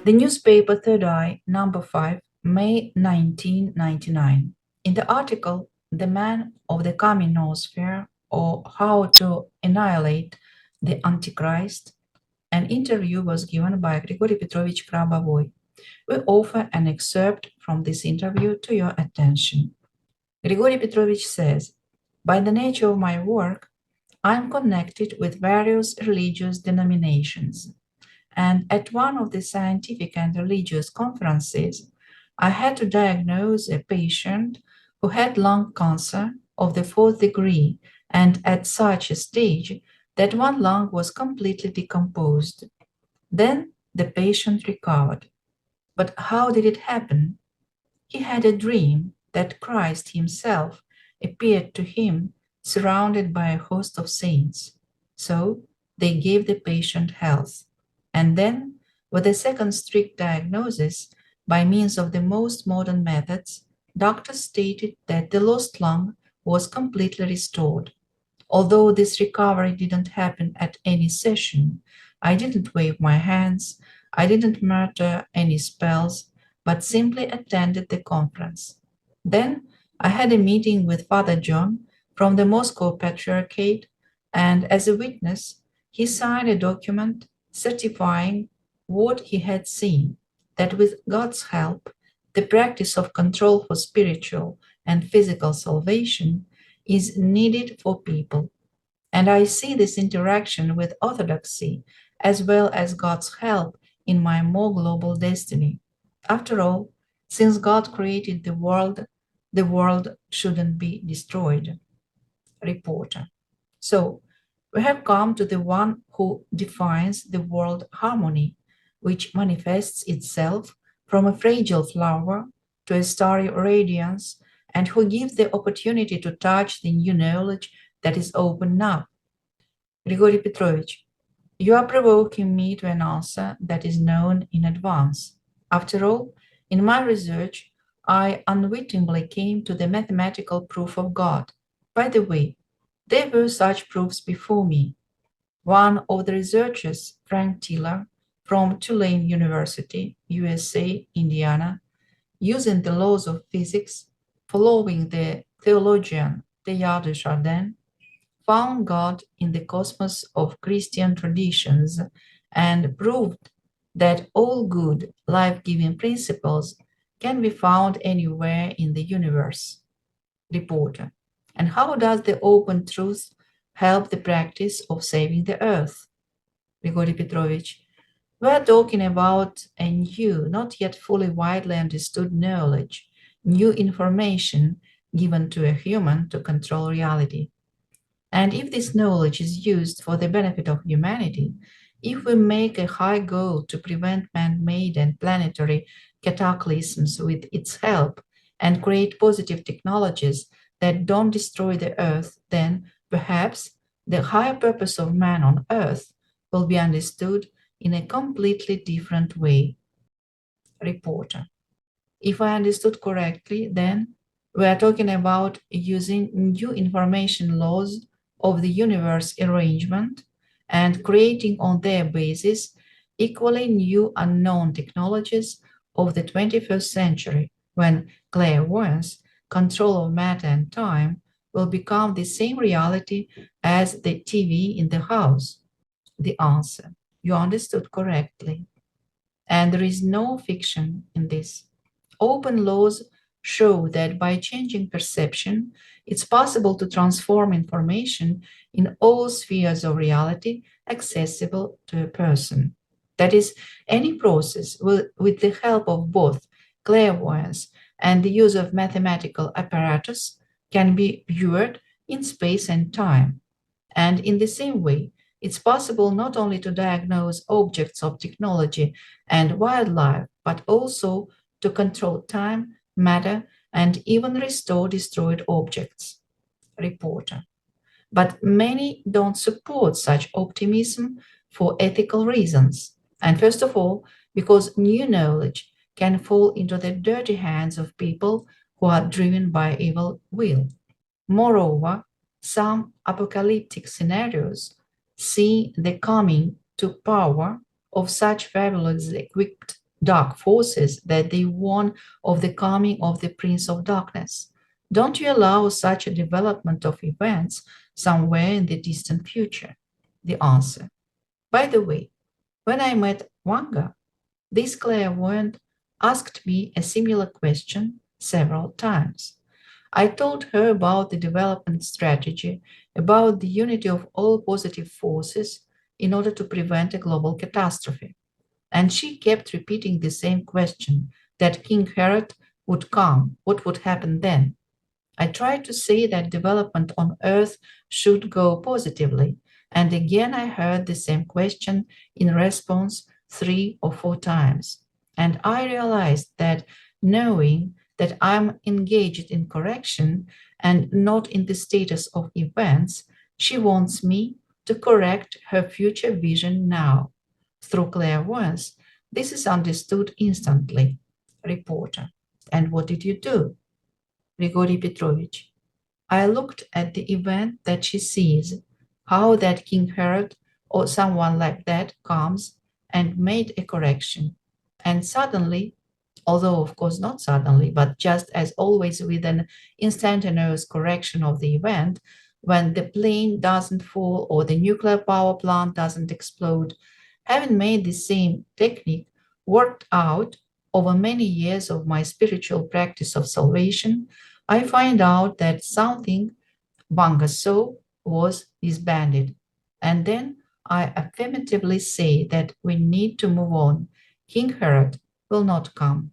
The newspaper Third Eye, number 5, May 1999. In the article, The Man of the Coming Noosphere, or How to Annihilate the Antichrist, an interview was given by Grigori Petrovich Grabovoi. We offer an excerpt from this interview to your attention. Grigori Petrovich says, by the nature of my work, I am connected with various religious denominations, and at one of the scientific and religious conferences, I had to diagnose a patient who had lung cancer of the fourth degree and at such a stage that one lung was completely decomposed. Then the patient recovered. But how did it happen? He had a dream that Christ himself appeared to him surrounded by a host of saints. So they gave the patient health. And then, with a second strict diagnosis, by means of the most modern methods, doctors stated that the lost lung was completely restored. Although this recovery didn't happen at any session, I didn't wave my hands, I didn't mutter any spells, but simply attended the conference. Then I had a meeting with Father John from the Moscow Patriarchate, and as a witness, he signed a document certifying what he had seen, that with God's help, the practice of control for spiritual and physical salvation is needed for people. And I see this interaction with orthodoxy as well as God's help in my more global destiny. After all, since God created the world shouldn't be destroyed. Reporter. So, we have come to the one who defines the world harmony, which manifests itself from a fragile flower to a starry radiance, and who gives the opportunity to touch the new knowledge that is open now. Grigori Petrovich, you are provoking me to an answer that is known in advance. After all, in my research, I unwittingly came to the mathematical proof of God. By the way, there were such proofs before me. One of the researchers, Frank Tiller, from Tulane University, USA, Indiana, using the laws of physics, following the theologian Teilhard de Chardin, found God in the cosmos of Christian traditions and proved that all good, life giving principles can be found anywhere in the universe. Reporter. And how does the open truth help the practice of saving the earth? Grigori Petrovich. We are talking about a new, not yet fully widely understood knowledge, new information given to a human to control reality. And if this knowledge is used for the benefit of humanity, if we make a high goal to prevent man made and planetary cataclysms with its help and create positive technologies that don't destroy the earth, then perhaps the higher purpose of man on earth will be understood in a completely different way. Reporter. If I understood correctly, then we are talking about using new information laws of the universe arrangement and creating on their basis equally new unknown technologies of the 21st century when clairvoyance, control of matter and time, will become the same reality as the TV in the house. The answer. You understood correctly. And there is no fiction in this. Open laws show that by changing perception, it's possible to transform information in all spheres of reality accessible to a person. That is, any process with the help of both clairvoyance and the use of mathematical apparatus can be viewed in space and time. And in the same way, it's possible not only to diagnose objects of technology and wildlife, but also to control time, matter, and even restore destroyed objects. Reporter. But many don't support such optimism for ethical reasons. And first of all, because new knowledge can fall into the dirty hands of people who are driven by evil will. Moreover, some apocalyptic scenarios see the coming to power of such fabulously equipped dark forces that they warn of the coming of the Prince of Darkness? Don't you allow such a development of events somewhere in the distant future? The answer. By the way, when I met Wanga, this clairvoyant asked me a similar question several times. I told her about the development strategy, about the unity of all positive forces in order to prevent a global catastrophe. And she kept repeating the same question that King Herod would come, what would happen then? I tried to say that development on Earth should go positively, and again I heard the same question in response 3 or 4 times. And I realized that knowing that I'm engaged in correction and not in the status of events, she wants me to correct her future vision now. Through clairvoyance, this is understood instantly. Reporter. And what did you do? Grigori Petrovich. I looked at the event that she sees, how that King Herod or someone like that comes, and made a correction. And suddenly, although of course not suddenly, but just as always with an instantaneous correction of the event, when the plane doesn't fall or the nuclear power plant doesn't explode, having made the same technique worked out over many years of my spiritual practice of salvation, I find out that something Banga saw was disbanded. And then I affirmatively say that we need to move on. King Herod will not come.